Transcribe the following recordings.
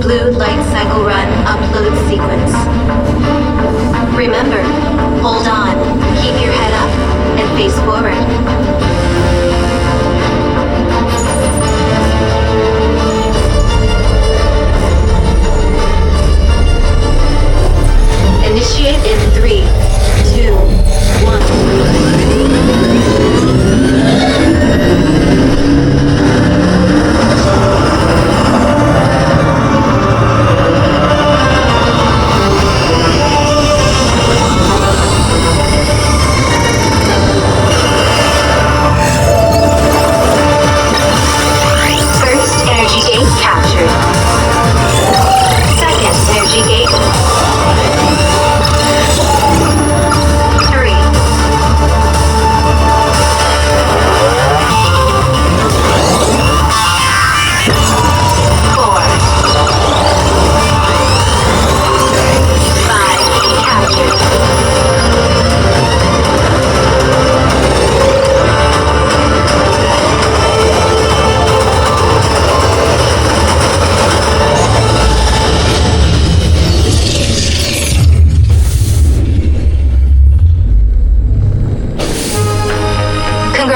Blue light cycle run upload sequence. Remember, hold on, keep your head up, and face forward. Initiate in 3, 2,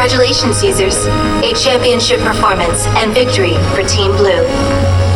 Congratulations, users. A championship performance and victory for Team Blue.